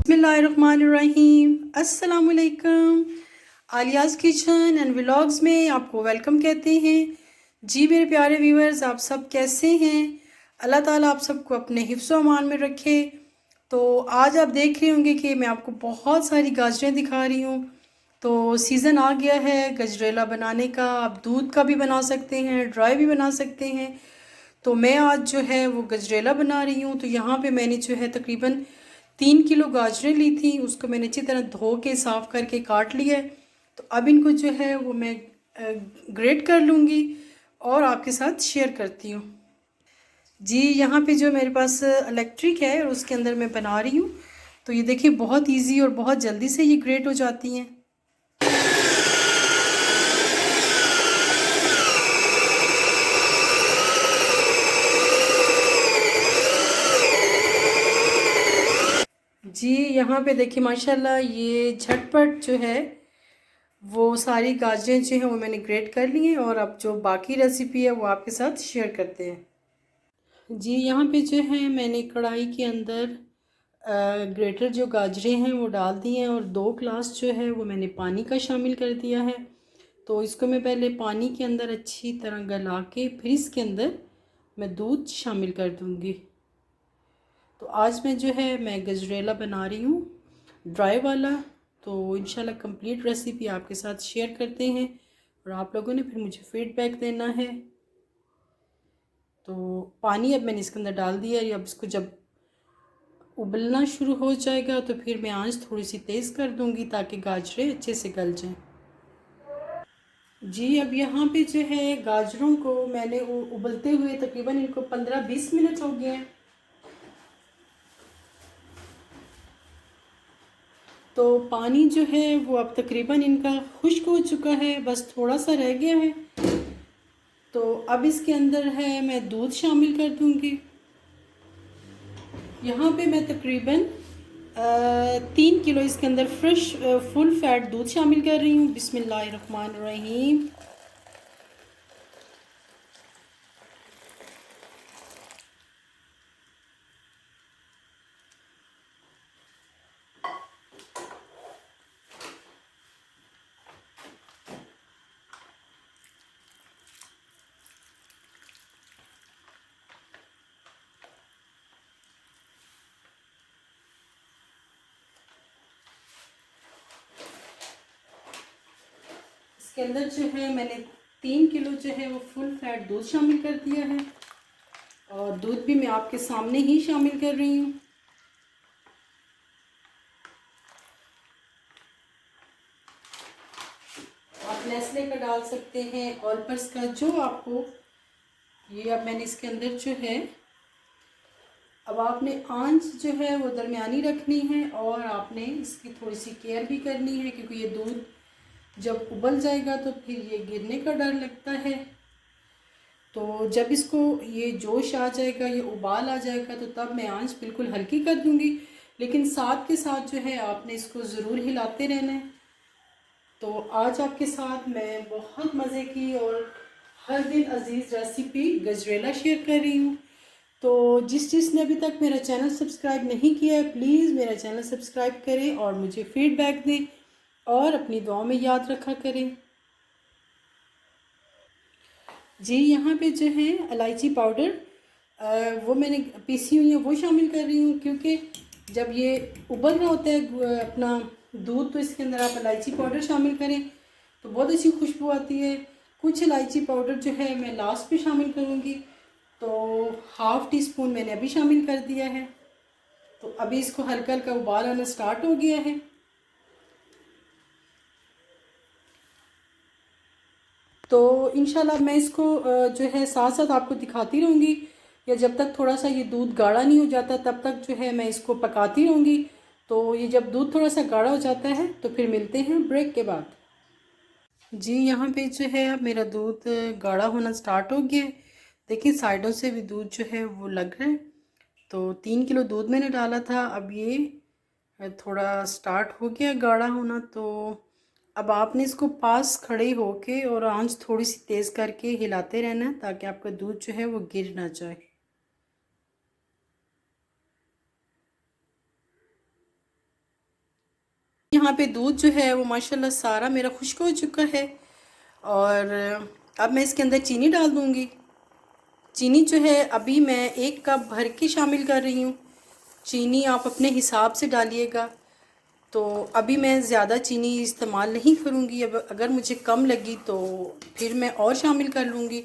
बिस्मिल्लाहिर्रहमानिर्रहीम। अस्सलाम वालेकुम। आलियाज़ किचन एंड व्लॉग्स में आपको वेलकम कहते हैं। जी मेरे प्यारे व्यूअर्स, आप सब कैसे हैं? अल्लाह ताला आप सबको अपने हिफ्ज़ व अमान में रखे। तो आज आप देख रहे होंगे कि मैं आपको बहुत सारी गाजरें दिखा रही हूँ। तो सीज़न आ गया है गजरेला बनाने का। आप दूध का भी बना सकते हैं, ड्राई भी बना सकते हैं। तो मैं आज जो है वो गजरेला बना रही हूँ। तो यहाँ पे मैंने जो है तकरीबन 3 किलो गाजरें ली थी। उसको मैंने अच्छी तरह धो के साफ़ करके काट लिया है। तो अब इनको जो है वो मैं ग्रेट कर लूँगी और आपके साथ शेयर करती हूँ। जी यहाँ पे जो मेरे पास इलेक्ट्रिक है और उसके अंदर मैं बना रही हूँ। तो ये देखिए बहुत इजी और बहुत जल्दी से ये ग्रेट हो जाती हैं। जी यहाँ पे देखिए माशाल्लाह ये झटपट जो है वो सारी गाजरें जो हैं वो मैंने ग्रेट कर ली हैं। और अब जो बाकी रेसिपी है वो आपके साथ शेयर करते हैं। जी यहाँ पे जो है मैंने कढ़ाई के अंदर ग्रेटर जो गाजरें हैं वो डाल दी हैं और 2 ग्लास जो है वो मैंने पानी का शामिल कर दिया है। तो इसको मैं पहले पानी के अंदर अच्छी तरह गला के फिर इसके अंदर मैं दूध शामिल कर दूँगी। तो आज मैं गजरेला बना रही हूँ ड्राई वाला। तो इंशाल्लाह कंप्लीट रेसिपी आपके साथ शेयर करते हैं और आप लोगों ने फिर मुझे फीडबैक देना है। तो पानी अब मैंने इसके अंदर डाल दिया है। अब इसको जब उबलना शुरू हो जाएगा तो फिर मैं आंच थोड़ी सी तेज़ कर दूंगी ताकि गाजरें अच्छे से गल जाएं। जी अब यहाँ पे जो है गाजरों को मैंने उबलते हुए तकरीबन इनको 15-20 मिनट हो गए हैं। तो पानी जो है वो अब तकरीबन इनका खुश्क हो चुका है, बस थोड़ा सा रह गया है। तो अब इसके अंदर है मैं दूध शामिल कर दूंगी। यहाँ पे मैं तकरीबन 3 किलो इसके अंदर फ्रेश फुल फैट दूध शामिल कर रही हूँ। बिस्मिल्लाहिर्रहमानिर्रहीम। इसके अंदर जो है मैंने 3 किलो जो है वो फुल फैट दूध शामिल कर दिया है और दूध भी मैं आपके सामने ही शामिल कर रही हूँ। आप नेस्ले का डाल सकते हैं, ऑलपर्स का, जो आपको। ये अब मैंने इसके अंदर जो है अब आपने आंच जो है वो दरमियानी रखनी है और आपने इसकी थोड़ी सी केयर भी करनी है क्योंकि ये दूध जब उबल जाएगा तो फिर ये गिरने का डर लगता है। तो जब इसको ये जोश आ जाएगा, ये उबाल आ जाएगा, तो तब मैं आंच बिल्कुल हल्की कर दूंगी। लेकिन साथ के साथ जो है आपने इसको ज़रूर हिलाते रहना है। तो आज आपके साथ मैं बहुत मज़े की और हर दिन अजीज़ रेसिपी गजरेला शेयर कर रही हूँ। तो जिसने अभी तक मेरा चैनल सब्सक्राइब नहीं किया है प्लीज़ मेरा चैनल सब्सक्राइब करें और मुझे फीडबैक दें और अपनी दुआ में याद रखा करें। जी यहाँ पे जो है इलायची पाउडर वो मैंने पीसी हुई है वो शामिल कर रही हूँ क्योंकि जब ये उबल रहा होता है अपना दूध तो इसके अंदर आप इलायची पाउडर शामिल करें तो बहुत अच्छी खुशबू आती है। कुछ इलायची पाउडर जो है मैं लास्ट पे शामिल करूँगी। तो ½ टी-स्पून मैंने अभी शामिल कर दिया है। तो अभी इसको हल्का हल्का उबाल आना स्टार्ट हो गया है। तो इंशाल्लाह मैं इसको जो है साथ साथ आपको दिखाती रहूँगी या जब तक थोड़ा सा ये दूध गाढ़ा नहीं हो जाता तब तक जो है मैं इसको पकाती रहूँगी। तो ये जब दूध थोड़ा सा गाढ़ा हो जाता है तो फिर मिलते हैं ब्रेक के बाद। जी यहाँ पे जो है अब मेरा दूध गाढ़ा होना स्टार्ट हो गया है। देखिए साइडों से भी दूध जो है वो लग रहा है। तो 3 किलो दूध मैंने डाला था, अब ये थोड़ा स्टार्ट हो गया गाढ़ा होना। तो अब आपने इसको पास खड़े होके और आंच थोड़ी सी तेज़ करके हिलाते रहना है ताकि आपका दूध जो है वो गिर ना जाए। यहाँ पे दूध जो है वो माशाल्लाह सारा मेरा खुश्क हो चुका है। और अब मैं इसके अंदर चीनी डाल दूँगी। चीनी जो है अभी मैं 1 कप भर के शामिल कर रही हूँ। चीनी आप अपने हिसाब से डालिएगा। तो अभी मैं ज़्यादा चीनी इस्तेमाल नहीं करूँगी। अब अगर मुझे कम लगी तो फिर मैं और शामिल कर लूँगी,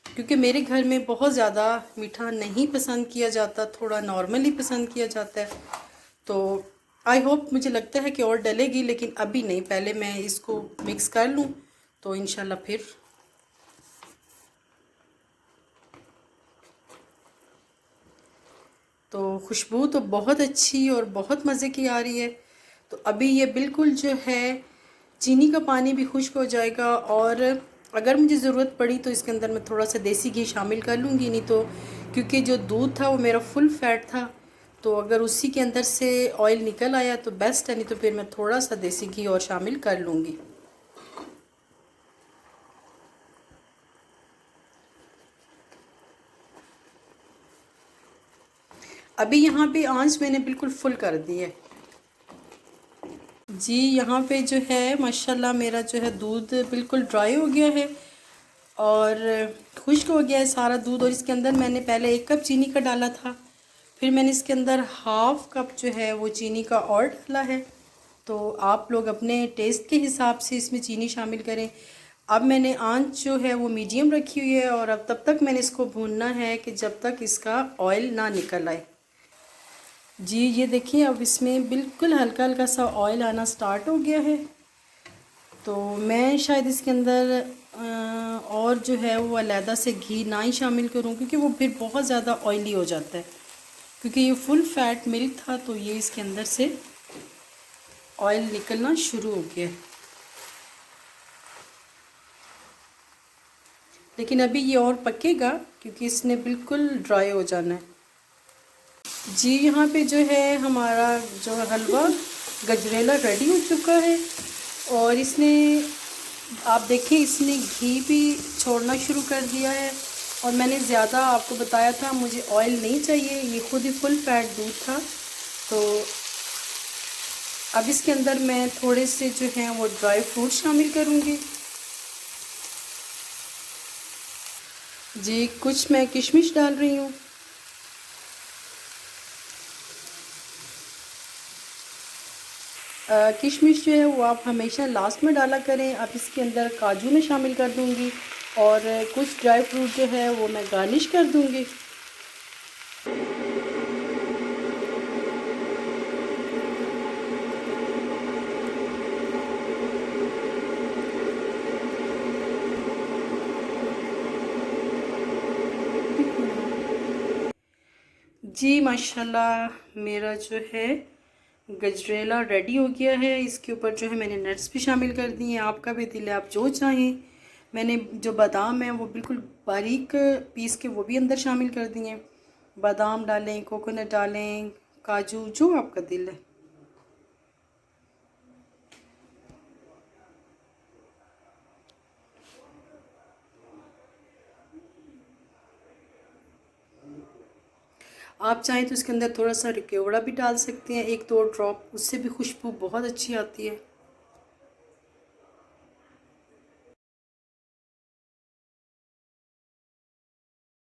क्योंकि मेरे घर में बहुत ज़्यादा मीठा नहीं पसंद किया जाता, थोड़ा नॉर्मल ही पसंद किया जाता है। तो आई होप, मुझे लगता है कि और डलेगी, लेकिन अभी नहीं, पहले मैं इसको मिक्स कर लूँ तो इंशाल्लाह फिर। तो खुशबू तो बहुत अच्छी और बहुत मज़े की आ रही है। तो अभी ये बिल्कुल जो है चीनी का पानी भी खुश्क हो जाएगा। और अगर मुझे ज़रूरत पड़ी तो इसके अंदर मैं थोड़ा सा देसी घी शामिल कर लूँगी, नहीं तो क्योंकि जो दूध था वो मेरा फुल फैट था, तो अगर उसी के अंदर से ऑयल निकल आया तो बेस्ट है, नहीं तो फिर मैं थोड़ा सा देसी घी और शामिल कर लूँगी। अभी यहाँ पे आंच मैंने बिल्कुल फुल कर दी है जी। यहाँ पे जो है माशाल्लाह मेरा जो है दूध बिल्कुल ड्राई हो गया है और खुश्क हो गया है सारा दूध। और इसके अंदर मैंने पहले 1 कप चीनी का डाला था, फिर मैंने इसके अंदर हाफ़ कप जो है वो चीनी का और डाला है। तो आप लोग अपने टेस्ट के हिसाब से इसमें चीनी शामिल करें। अब मैंने आंच जो है वो मीडियम रखी हुई है और अब तब तक मैंने इसको भूनना है कि जब तक इसका ऑयल ना निकल आए। जी ये देखिए, अब इसमें बिल्कुल हल्का हल्का सा ऑयल आना स्टार्ट हो गया है। तो मैं शायद इसके अंदर और जो है वो अलहदा से घी ना ही शामिल करूं, क्योंकि वो फिर बहुत ज़्यादा ऑयली हो जाता है। क्योंकि ये फुल फैट मिल्क था तो ये इसके अंदर से ऑयल निकलना शुरू हो गया। लेकिन अभी ये और पकेगा क्योंकि इसने बिल्कुल ड्राई हो जाना है जी। यहाँ पे जो है हमारा जो हलवा गजरेला रेडी हो चुका है। और इसने, आप देखें, इसने घी भी छोड़ना शुरू कर दिया है। और मैंने ज़्यादा आपको बताया था मुझे ऑयल नहीं चाहिए, ये खुद ही फुल फैट दूध था। तो अब इसके अंदर मैं थोड़े से जो हैं वो ड्राई फ्रूट शामिल करूँगी जी। कुछ मैं किशमिश डाल रही हूँ। किशमिश जो है वो आप हमेशा लास्ट में डाला करें। अब इसके अंदर काजू में शामिल कर दूँगी और कुछ ड्राई फ्रूट जो है वो मैं गार्निश कर दूँगी। जी माशाल्लाह मेरा जो है गजरेला रेडी हो गया है। इसके ऊपर जो है मैंने नट्स भी शामिल कर दिए हैं, आपका भी दिल है आप जो चाहें। मैंने जो बादाम है वो बिल्कुल बारीक पीस के वो भी अंदर शामिल कर दिए हैं। बादाम डालें, कोकोनट डालें, काजू, जो आपका दिल है। आप चाहें तो इसके अंदर थोड़ा सा केवड़ा भी डाल सकते हैं, 1-2 ड्रॉप, उससे भी खुशबू बहुत अच्छी आती है।